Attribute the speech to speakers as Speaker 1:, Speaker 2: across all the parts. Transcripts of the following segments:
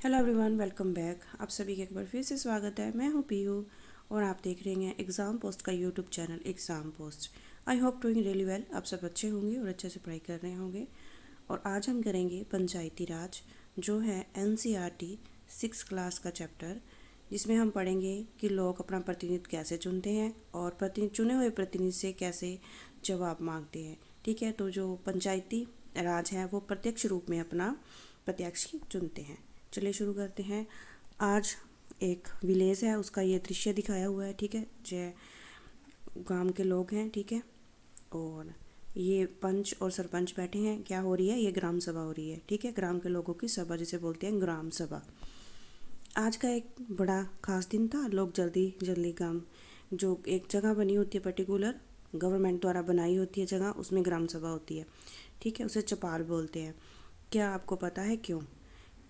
Speaker 1: Hello everyone, welcome back. आप सभी का एक बार फिर से स्वागत है। मैं हूं पीयू और आप देख रहे हैं एग्ज़ाम पोस्ट का YouTube channel exam post. I hope doing really well. आप सब अच्छे होंगे और अच्छे से पढ़ाई कर रहे होंगे। और आज हम करेंगे पंचायती राज, जो है एनसीईआरटी 6 क्लास का चैप्टर, जिसमें हम पढ़ेंगे कि लोग अपना प्रतिनिधि कैसे चुनते हैं और प्रतिनिधि चुने हुए प्रतिनिधि से कैसे जवाब मांगते हैं। ठीक है, तो जो पंचायती राज है वो प्रत्यक्ष रूप में अपना प्रत्याशी चुनते हैं। चलिए शुरू करते हैं। आज एक विलेज है, उसका ये दृश्य दिखाया हुआ है। ठीक है, जय गांव के लोग हैं। ठीक है, और ये पंच और सरपंच बैठे हैं। क्या हो रही है? ये ग्राम सभा हो रही है। ठीक है, ग्राम के लोगों की सभा जिसे बोलते हैं ग्राम सभा। आज का एक बड़ा खास दिन था। लोग जल्दी जल्दी गांव, जो एक जगह बनी होती है पर्टिकुलर, गवर्नमेंट द्वारा बनाई होती है जगह, उसमें ग्राम सभा होती है। ठीक है, उसे चौपाल बोलते हैं। क्या आपको पता है क्यों?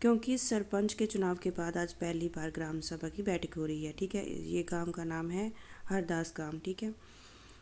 Speaker 1: क्योंकि सरपंच के चुनाव के बाद आज पहली बार ग्राम सभा की बैठक हो रही है। ठीक है, ये गांव का नाम है हरदास गांव। ठीक है,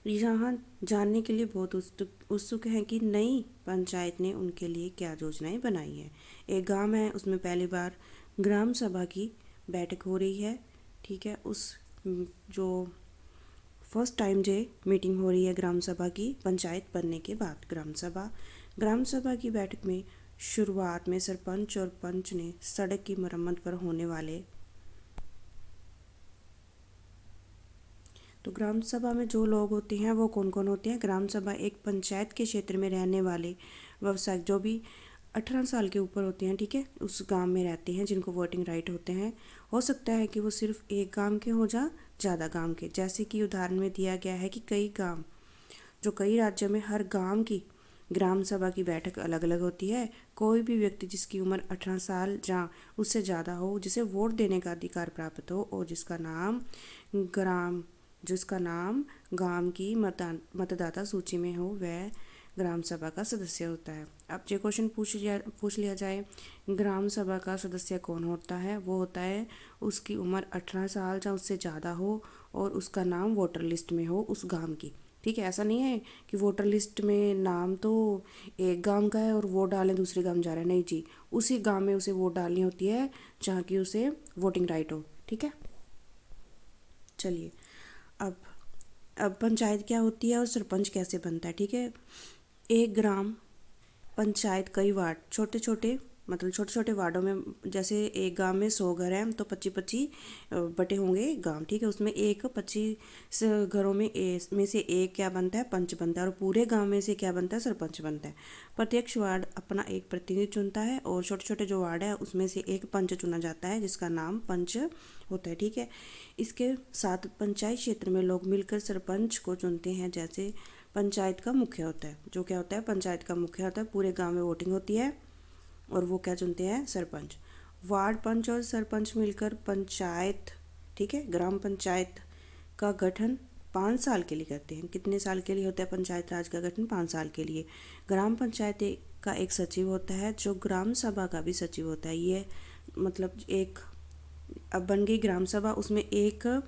Speaker 1: यहाँ जानने के लिए बहुत उत्सुक उत्सुक हैं कि नई पंचायत ने उनके लिए क्या योजनाएं बनाई हैं। एक गांव है, उसमें पहली बार ग्राम सभा की बैठक हो रही है। ठीक है, उस जो फर्स्ट टाइम जो मीटिंग हो रही है ग्राम सभा की पंचायत बनने के बाद, ग्राम सभा की बैठक में शुरुआत में सरपंच और पंच ने सड़क की मरम्मत पर होने वाले, तो ग्राम सभा में जो लोग होते हैं वो कौन कौन होते हैं? ग्राम सभा एक पंचायत के क्षेत्र में रहने वाले व्यवसायिक, जो भी 18 साल के ऊपर होते हैं, ठीक है, उस गांव में रहते हैं, जिनको वोटिंग राइट होते हैं। हो सकता है कि वो सिर्फ एक गांव के हो जा ज़्यादा गांव के, जैसे कि उदाहरण में दिया गया है कि कई गांव, जो कई राज्यों में हर गांव की ग्राम सभा की बैठक अलग अलग होती है। कोई भी व्यक्ति जिसकी उम्र 18 साल या उससे ज़्यादा हो, जिसे वोट देने का अधिकार प्राप्त हो और ग्राम जिसका नाम गांव की मतदाता सूची में हो, वह ग्राम सभा का सदस्य होता है। अब जो क्वेश्चन पूछ लिया जाए, ग्राम सभा का सदस्य कौन होता है? वो होता है उसकी उम्र 18 साल या उससे ज़्यादा हो और उसका नाम वोटर लिस्ट में हो उस गांव की। ठीक है, ऐसा नहीं है कि वोटर लिस्ट में नाम तो एक गांव का है और वोट डालें दूसरे गांव जा रहा है। नहीं जी, उसी गांव में उसे वोट डालनी होती है जहाँ की उसे वोटिंग राइट हो। ठीक है, चलिए अब अब पंचायत क्या होती है और सरपंच कैसे बनता है। ठीक है, एक ग्राम पंचायत कई वार्ड, छोटे छोटे मतलब छोटे छोटे वार्डों में, जैसे एक गांव में 100 घर हैं तो 25-25 बटे होंगे गांव। ठीक है, उसमें एक 25 घरों में से एक क्या बनता है? पंच बनता है। और पूरे गांव में से क्या बनता है? सरपंच बनता है। प्रत्येक वार्ड अपना एक प्रतिनिधि चुनता है और छोटे छोटे जो वार्ड है उसमें से एक पंच चुना जाता है, जिसका नाम पंच होता है। ठीक है, इसके साथ पंचायत क्षेत्र में लोग मिलकर सरपंच को चुनते हैं। जैसे पंचायत का मुखिया होता है, जो क्या होता है? पंचायत का मुखिया होता है। पूरे गांव में वोटिंग होती है और वो क्या चुनते हैं? सरपंच। वार्ड पंच और सरपंच मिलकर पंचायत, ठीक है, ग्राम पंचायत का गठन 5 साल के लिए करते हैं। कितने साल के लिए होता है पंचायत राज का गठन? 5 साल के लिए। ग्राम पंचायत का एक सचिव होता है, जो ग्राम सभा का भी सचिव होता है। ये मतलब एक, अब बन गई ग्राम सभा, उसमें एक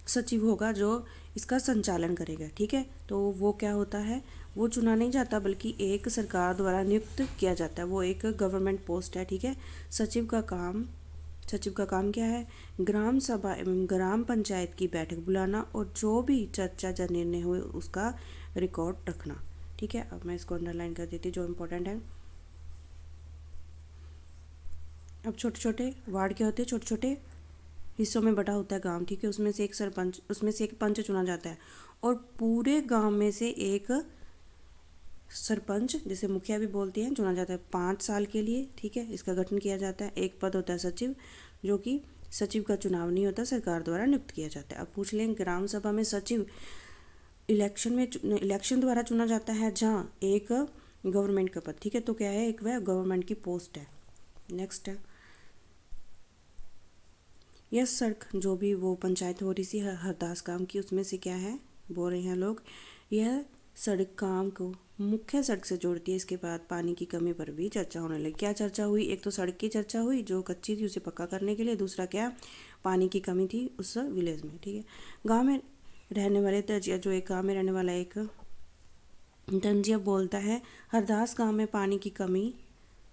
Speaker 1: सचिव होगा जो इसका संचालन करेगा। ठीक है, तो वो क्या होता है? वो चुना नहीं जाता बल्कि एक सरकार द्वारा नियुक्त किया जाता है। वो एक गवर्नमेंट पोस्ट है। ठीक है, सचिव का काम क्या है? ग्राम सभा एवं ग्राम पंचायत की बैठक बुलाना और जो भी चर्चा या निर्णय हुए उसका रिकॉर्ड रखना। ठीक है, अब मैं इसको अंडरलाइन कर देती हूँ जो इम्पोर्टेंट है। अब छोटे छोटे वार्ड क्या होते हैं? छोटे छोटे हिस्सों में बटा होता है गांव। ठीक है, उसमें से एक पंच चुना जाता है और पूरे गांव में से एक सरपंच, जिसे मुखिया भी बोलते हैं, चुना जाता है 5 साल के लिए। ठीक है, इसका गठन किया जाता है। एक पद होता है सचिव, जो कि सचिव का चुनाव नहीं होता, सरकार द्वारा नियुक्त किया जाता है। अब पूछ लें, ग्राम सभा में सचिव इलेक्शन द्वारा चुना जाता है, जहाँ एक गवर्नमेंट का पद। ठीक है, तो क्या है? एक वह गवर्नमेंट की पोस्ट है। नेक्स्ट है, यह सड़क, जो भी वो पंचायत हो रही थी हरदास गांव की, उसमें से क्या है बोल रहे हैं लोग, यह सड़क गांव को मुख्य सड़क से जोड़ती है। इसके बाद पानी की कमी पर भी चर्चा होने लगी। क्या चर्चा हुई? एक तो सड़क की चर्चा हुई जो कच्ची थी, उसे पक्का करने के लिए। दूसरा क्या? पानी की कमी थी उस विलेज में। ठीक है, गाँव में रहने वाले तजिया, जो एक गाँव में रहने वाला एक तंजिया बोलता है, हरदास गांव में पानी की कमी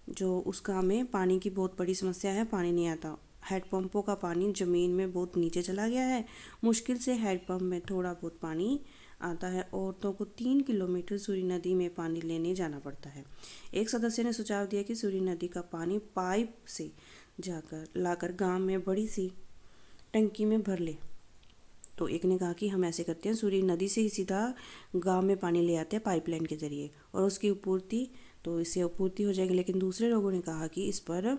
Speaker 1: जो उस गाँव में पानी की बहुत बड़ी समस्या है, पानी नहीं आता। हैंडपंपों का पानी ज़मीन में बहुत नीचे चला गया है। मुश्किल से हैंडपंप में थोड़ा बहुत पानी आता है। औरतों को 3 किलोमीटर सूरी नदी में पानी लेने जाना पड़ता है। एक सदस्य ने सुझाव दिया कि सूरी नदी का पानी पाइप से जाकर लाकर गांव में बड़ी सी टंकी में भर ले। तो एक ने कहा कि हम ऐसे करते हैं, सूरी नदी से ही सीधा गांव में पानी ले आते हैं पाइपलाइन के ज़रिए, और उसकी आपूर्ति, तो इससे आपूर्ति हो जाएगी। लेकिन दूसरे लोगों ने कहा कि इस पर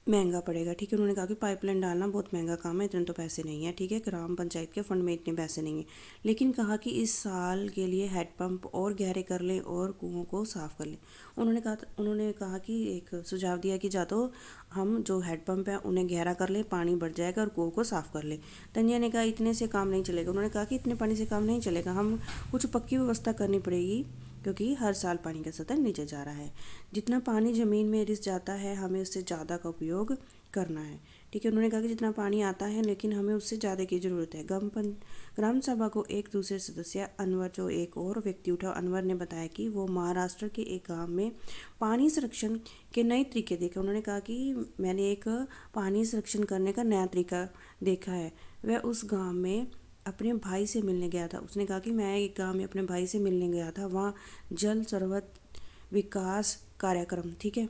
Speaker 1: महंगा पड़ेगा। ठीक है, उन्होंने कहा कि पाइपलाइन डालना बहुत महंगा काम है, इतने तो पैसे नहीं है। ठीक है, ग्राम पंचायत के फंड में इतने पैसे नहीं है। लेकिन कहा कि इस साल के लिए हैंडपंप और गहरे कर लें और कुओं को साफ़ कर लें। उन्होंने कहा कि एक सुझाव दिया कि जा तो हम जो हैंडपंप है उन्हें गहरा कर लें, पानी बढ़ जाएगा, और कुओं को साफ़ कर लें। तंजिया ने कहा इतने से काम नहीं चलेगा। उन्होंने कहा कि इतने पानी से काम नहीं चलेगा, हम कुछ पक्की व्यवस्था करनी पड़ेगी, क्योंकि हर साल पानी का स्तर नीचे जा रहा है। जितना पानी ज़मीन में रिस जाता है हमें उससे ज़्यादा का उपयोग करना है। ठीक है, उन्होंने कहा कि जितना पानी आता है लेकिन हमें उससे ज़्यादा की ज़रूरत है। ग्राम सभा को एक दूसरे सदस्य अनवर, जो एक और व्यक्ति उठा, अनवर ने बताया कि वो महाराष्ट्र के एक गांव में पानी संरक्षण के नए तरीके देखे। उन्होंने कहा कि मैंने एक पानी संरक्षण करने का नया तरीका देखा है। वह उस गांव में अपने भाई से मिलने गया था। उसने कहा कि मैं एक गांव में अपने भाई से मिलने गया था, वहाँ जल सर्वत विकास कार्यक्रम, ठीक है,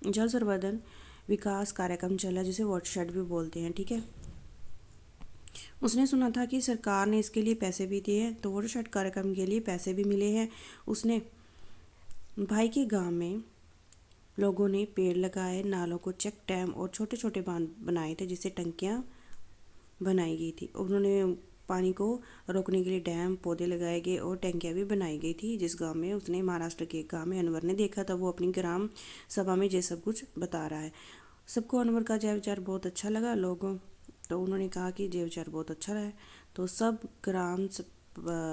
Speaker 1: जल संवर्धन विकास कार्यक्रम चला, जिसे वाटरशेड भी बोलते हैं। ठीक है, उसने सुना था कि सरकार ने इसके लिए पैसे भी दिए हैं, तो वाटरशेड कार्यक्रम के लिए पैसे भी मिले हैं। उसने भाई के गांव में लोगों ने पेड़ लगाए, नालों को चेक डैम और छोटे छोटे बांध बनाए थे, जिससे टंकियाँ बनाई गई थी। उन्होंने पानी को रोकने के लिए डैम, पौधे लगाए गए और टंकियाँ भी बनाई गई थी। जिस गांव में उसने, महाराष्ट्र के एक गांव में अनवर ने देखा था, वो अपनी ग्राम सभा में ये सब कुछ बता रहा है। सबको अनवर का जय विचार बहुत अच्छा लगा लोगों, तो उन्होंने कहा कि जय विचार बहुत अच्छा रहा है। तो सब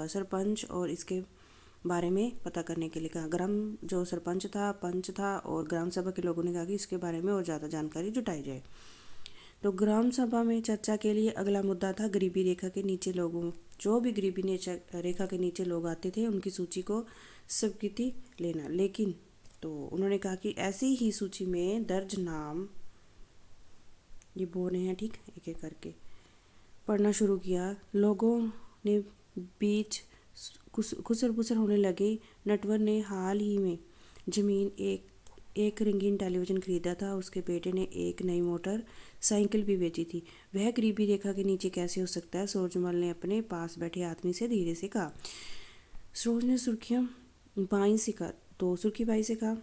Speaker 1: सरपंच और इसके बारे में पता करने के लिए कहा। ग्राम जो सरपंच था, पंच था और ग्राम सभा के लोगों ने कहा कि इसके बारे में और ज़्यादा जानकारी जुटाई जाए। तो ग्राम सभा में चर्चा के लिए अगला मुद्दा था गरीबी रेखा के नीचे लोगों, जो भी गरीबी रेखा के नीचे लोग आते थे उनकी सूची को स्वीकृति लेना। लेकिन तो उन्होंने कहा कि ऐसी ही सूची में दर्ज नाम, ये बोल रहे हैं, ठीक, एक एक करके पढ़ना शुरू किया। लोगों ने बीच खुसर पुसर होने लगे। नटवर ने हाल ही में ज़मीन एक रंगीन टेलीविज़न खरीदा था। उसके बेटे ने एक नई मोटर साइकिल भी बेची थी। वह गरीबी रेखा के नीचे कैसे हो सकता है? सूरजमल ने अपने पास बैठे आदमी से धीरे से कहा। सूरज ने सुर्खियाँ बाई से कहा, तो सुर्खी बाई से कहा,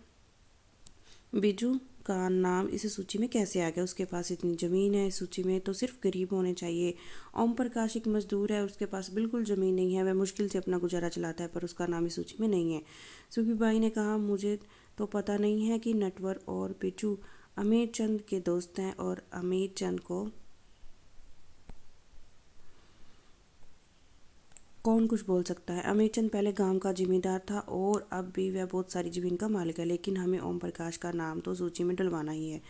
Speaker 1: बिजू का नाम इस सूची में कैसे आ गया? उसके पास इतनी ज़मीन है, इस सूची में तो सिर्फ गरीब होने चाहिए। ओम प्रकाश एक मजदूर है, उसके पास बिल्कुल ज़मीन नहीं है, वह मुश्किल से अपना गुजारा चलाता है, पर उसका नाम इस सूची में नहीं है। सुखीबाई ने कहा, मुझे तो पता नहीं है कि नटवर और बिजू अमीर चंद के दोस्त हैं, और अमीर चंद को कौन कुछ बोल सकता है? अमीरचंद पहले गांव का जिम्मेदार था और अब भी वह बहुत सारी ज़मीन का मालिक है, लेकिन हमें ओम प्रकाश का नाम तो सूची में डलवाना ही है।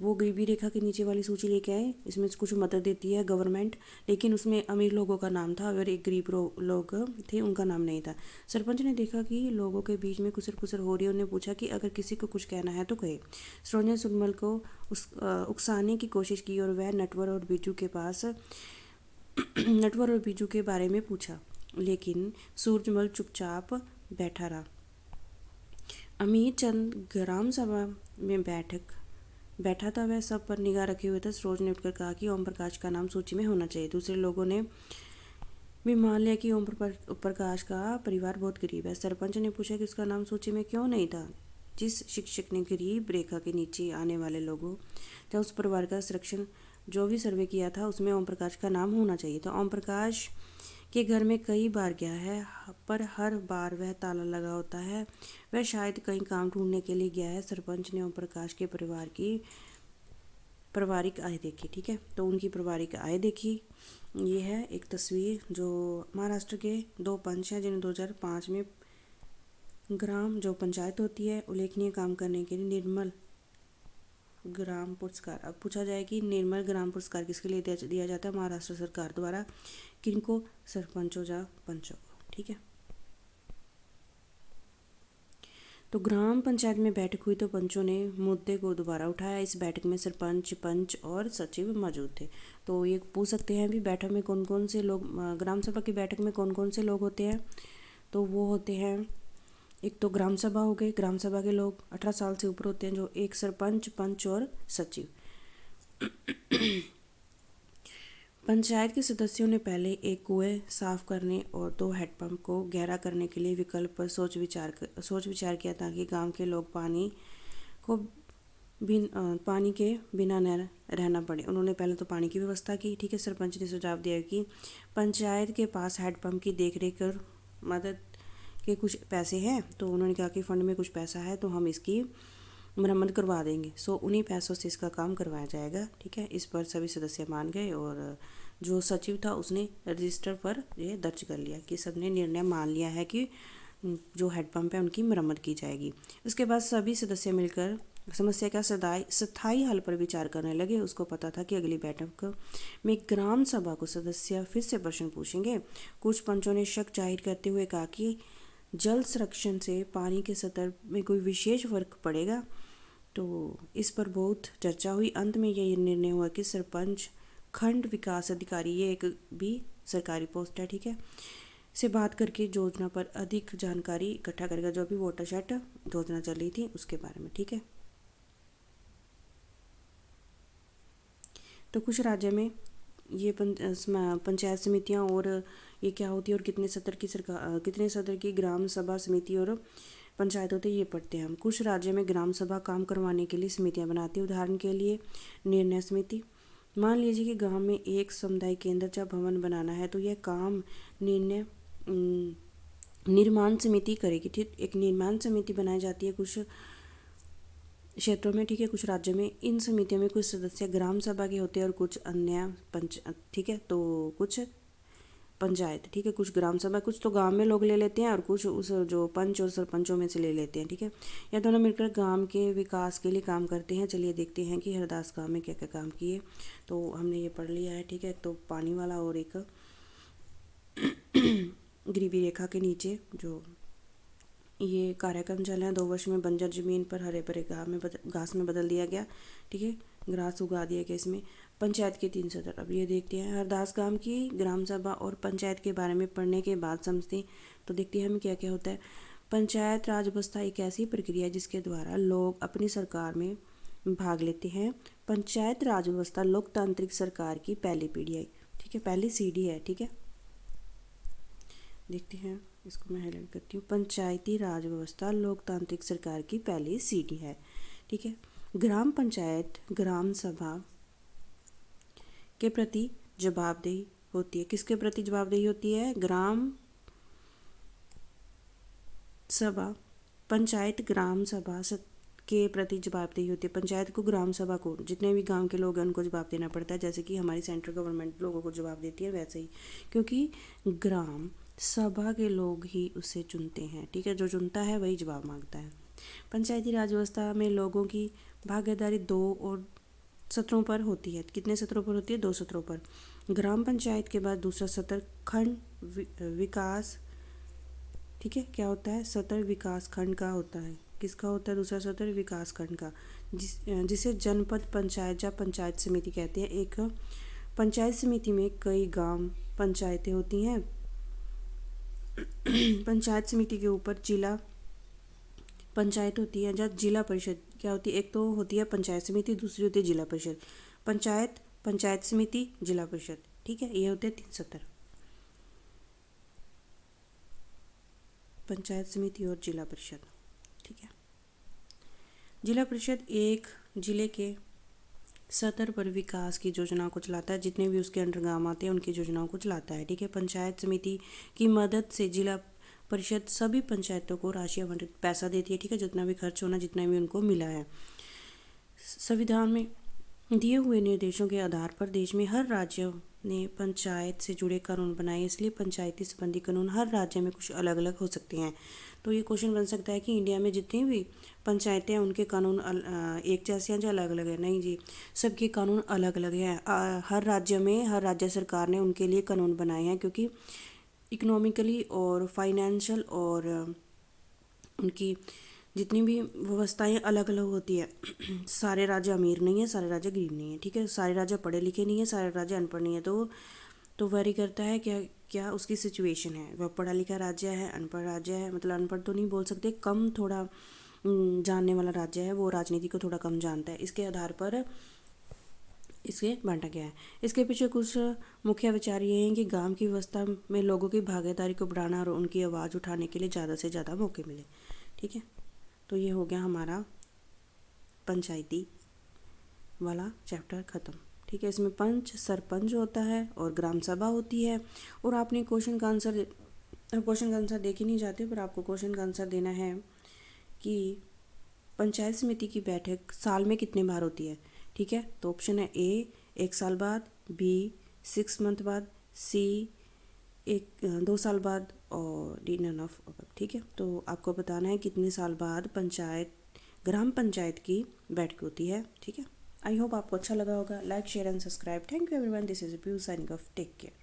Speaker 1: वो गरीबी रेखा के नीचे वाली सूची लेके आए, इसमें कुछ मदद देती है गवर्नमेंट, लेकिन उसमें अमीर लोगों का नाम था और एक गरीब लोग थे, उनका नाम नहीं था। सरपंच ने देखा कि लोगों के बीच में कुसर पुसर हो रही है। उन्होंने पूछा कि अगर किसी को कुछ कहना है तो कहे। सरोज ने सुरमल को उकसाने की कोशिश की और वह नटवर और बीजू के पास नटवर और बीजू के बारे में पूछा, लेकिन सूरजमल चुपचाप बैठा रहा। अमीर चंद ग्राम सभा में बैठा था, वह सब पर निगाह रखे हुए था। सरोज ने उठकर कहा कि ओम प्रकाश का नाम सूची में होना चाहिए। दूसरे लोगों ने भी मान लिया कि ओम प्रकाश का परिवार बहुत गरीब है। सरपंच ने पूछा कि उसका नाम सूची में क्यों नहीं था? जिस शिक्षक ने गरीब रेखा के नीचे आने वाले लोगों या उस परिवार का संरक्षण जो भी सर्वे किया था, उसमें ओम प्रकाश का नाम होना चाहिए था। ओम प्रकाश के घर में कई बार गया है, पर हर बार वह ताला लगा होता है। वह शायद कहीं काम ढूंढने के लिए गया है। सरपंच ने ओम प्रकाश के परिवार की पारिवारिक आय देखी। ठीक है, तो उनकी पारिवारिक आय देखी। ये है एक तस्वीर जो महाराष्ट्र के दो पंच हैं जिन्हें 2005 में ग्राम जो पंचायत होती है उल्लेखनीय काम करने के लिए निर्मल ग्राम पुरस्कार। अब पूछा जाए कि निर्मल ग्राम पुरस्कार किसके लिए दिया जाता है? महाराष्ट्र सरकार द्वारा। किनको? सरपंचों या पंचों को। ठीक है, तो ग्राम पंचायत में बैठक हुई तो पंचों ने मुद्दे को दोबारा उठाया। इस बैठक में सरपंच, पंच और सचिव मौजूद थे। तो ये पूछ सकते हैं भी बैठक में कौन कौन से लोग, ग्राम सभा की बैठक में कौन कौन से लोग होते हैं। तो वो होते हैं, एक तो ग्राम सभा हो गए, ग्राम सभा के लोग 18 साल से ऊपर होते हैं, जो एक सरपंच, पंच और सचिव। पंचायत के सदस्यों ने पहले एक कुएं साफ करने और 2 हैंडपंप को गहरा करने के लिए विकल्प पर सोच विचार किया ताकि गांव के लोग को पानी के बिना न रहना पड़े। उन्होंने पहले तो पानी की व्यवस्था की, ठीक है। सरपंच ने सुझाव दिया कि पंचायत के पास हैंडपंप की देखरेख और मदद के कुछ पैसे हैं, तो उन्होंने कहा कि फंड में कुछ पैसा है तो हम इसकी मरम्मत करवा देंगे। सो उन्हीं पैसों से इसका काम करवाया जाएगा, ठीक है। इस पर सभी सदस्य मान गए और जो सचिव था उसने रजिस्टर पर ये दर्ज कर लिया कि सबने निर्णय मान लिया है कि जो हैंडपंप है उनकी मरम्मत की जाएगी। उसके बाद सभी सदस्य मिलकर समस्या का स्थायी हल पर विचार करने लगे। उसको पता था कि अगली बैठक में ग्राम सभा को सदस्य फिर से प्रश्न पूछेंगे। कुछ पंचों ने शक जाहिर करते हुए कहा कि जल संरक्षण से पानी के स्तर में कोई विशेष फर्क पड़ेगा। तो इस पर बहुत चर्चा हुई। अंत में यह निर्णय हुआ कि सरपंच, खंड विकास अधिकारी, ये एक भी सरकारी पोस्ट है, ठीक है, से बात करके योजना पर अधिक जानकारी इकट्ठा करेगा, जो भी वाटरशेड योजना चल रही थी उसके बारे में, ठीक है। तो कुछ राज्य में ये पंचायत समितियां और ये क्या होती है और कितने स्तर की ग्राम सभा समिति और पंचायत होते हैं, ये पढ़ते हैं हम। कुछ राज्यों में ग्राम सभा काम करवाने के लिए समितियां बनाती है। उदाहरण के लिए निर्णय समिति। मान लीजिए कि गांव में एक समुदाय केंद्र या भवन बनाना है, तो यह काम निर्माण समिति करेगी, ठीक। एक निर्माण समिति बनाई जाती है कुछ क्षेत्रों में, ठीक है। कुछ राज्यों में इन समितियों में कुछ सदस्य ग्राम सभा के होते हैं और कुछ अन्य ठीक है। तो कुछ पंचायत, ठीक है, कुछ ग्राम सभा, कुछ तो गांव में लोग ले लेते हैं और कुछ उस जो पंच और सरपंचों में से ले लेते हैं, ठीक है। यह दोनों मिलकर गांव के विकास के लिए काम करते हैं। चलिए देखते हैं कि हरदास गांव में क्या क्या काम किए। तो हमने ये पढ़ लिया है, ठीक है। तो पानी वाला और एक गरीबी रेखा के नीचे जो ये कार्यक्रम चल रहे हैं, 2 वर्ष में बंजर जमीन पर हरे भरे घास में बदल दिया गया, ठीक है, ग्रास उगा दिया गया इसमें। पंचायत के 3 सदस्य, अब ये देखते हैं हरदास गांव की ग्राम सभा और पंचायत के बारे में पढ़ने के बाद समझते हैं। तो देखते हैं हमें क्या क्या होता है। पंचायत राज व्यवस्था एक ऐसी प्रक्रिया है जिसके द्वारा लोग अपनी सरकार में भाग लेते हैं। पंचायत राज व्यवस्था लोकतांत्रिक सरकार की पहली पीढ़ी है, ठीक है, पहली सीढ़ी है, ठीक है। देखते हैं, इसको मैं हाईलाइट करती हूँ। पंचायती राज व्यवस्था लोकतांत्रिक सरकार की पहली सीढ़ी है, ठीक है। ग्राम पंचायत ग्राम सभा के प्रति जवाबदेही होती है। किसके प्रति जवाबदेही होती है? ग्राम सभा, पंचायत ग्राम सभा के प्रति जवाबदेही होती है। पंचायत को, ग्राम सभा को, जितने भी गांव के लोग हैं उनको जवाब देना पड़ता है, जैसे कि हमारी सेंट्रल गवर्नमेंट लोगों को जवाब देती है वैसे ही, क्योंकि ग्राम सभा के लोग ही उसे चुनते हैं, ठीक है। जो चुनता है वही जवाब मांगता है। पंचायती राज व्यवस्था में लोगों की भागीदारी 2 और सत्रों पर होती है। कितने सत्रों पर होती है? 2 सत्रों पर। ग्राम पंचायत के बाद दूसरा सत्र खंड विकास, ठीक है, क्या होता है? सत्र विकास खंड का होता है। किसका होता है दूसरा सत्र? विकास खंड का, जिसे जनपद पंचायत या पंचायत समिति कहते हैं। एक पंचायत समिति में कई गांव पंचायतें होती हैं। पंचायत समिति के ऊपर जिला पंचायत होती है या जिला परिषद क्या होती है? एक तो होती है पंचायत समिति, दूसरी होती है जिला परिषद। पंचायत, पंचायत समिति, जिला परिषद, ठीक है, ये होते हैं 3 सत्र, पंचायत समिति और जिला परिषद, ठीक है। जिला परिषद एक जिले के सतर पर विकास की योजनाओं को चलाता है। जितने भी उसके अंडर गांव आते हैं उनकी योजनाओं को चलाता है, ठीक है। पंचायत समिति की मदद से जिला परिषद सभी पंचायतों को राशि आवंटित पैसा देती है, ठीक है, जितना भी खर्च होना, जितना भी उनको मिला है। संविधान में दिए हुए निर्देशों के आधार पर देश में हर राज्य ने पंचायत से जुड़े कानून बनाए, इसलिए पंचायती संबंधी कानून हर राज्य में कुछ अलग अलग हो सकते हैं। तो ये क्वेश्चन बन सकता है कि इंडिया में जितनी भी पंचायतें हैं उनके कानून एक जैसे हैं या अलग अलग है? नहीं जी, सबके कानून अलग अलग हैं। हर राज्य में, हर राज्य सरकार ने उनके लिए कानून बनाए हैं, क्योंकि इकोनॉमिकली और फाइनेंशियल और उनकी जितनी भी व्यवस्थाएं अलग अलग होती है सारे राजा अमीर नहीं है, सारे राजा गरीब नहीं है, ठीक है, सारे राजा पढ़े लिखे नहीं है, सारे राजा अनपढ़ नहीं है। तो वैरी करता है क्या क्या उसकी सिचुएशन है, वह पढ़ा लिखा राज्य है, अनपढ़ राज्य है, मतलब अनपढ़ तो नहीं बोल सकते, कम थोड़ा जानने वाला राज्य है, वो राजनीति को थोड़ा कम जानता है, इसके आधार पर इसके बांटा गया है। इसके पीछे कुछ मुख्य विचार ये हैं कि गांव की व्यवस्था में लोगों की भागीदारी को बढ़ाना और उनकी आवाज़ उठाने के लिए ज़्यादा से ज़्यादा मौके मिले, ठीक है। तो ये हो गया हमारा पंचायती वाला चैप्टर ख़त्म, ठीक है। इसमें पंच सरपंच होता है और ग्राम सभा होती है। और आपने क्वेश्चन का आंसर देख ही नहीं जाते, पर आपको क्वेश्चन का आंसर देना है कि पंचायत समिति की बैठक साल में कितने बार होती है, ठीक है। तो ऑप्शन है ए 1 साल बाद, बी 6 मंथ बाद, सी 2 साल बाद, और डी नन ऑफ अबव, ठीक है। तो आपको बताना है कितने साल बाद ग्राम पंचायत की बैठक होती है, ठीक है। आई होप आपको अच्छा लगा होगा। Like share and subscribe. Thank you everyone, this is PU signing off, take care.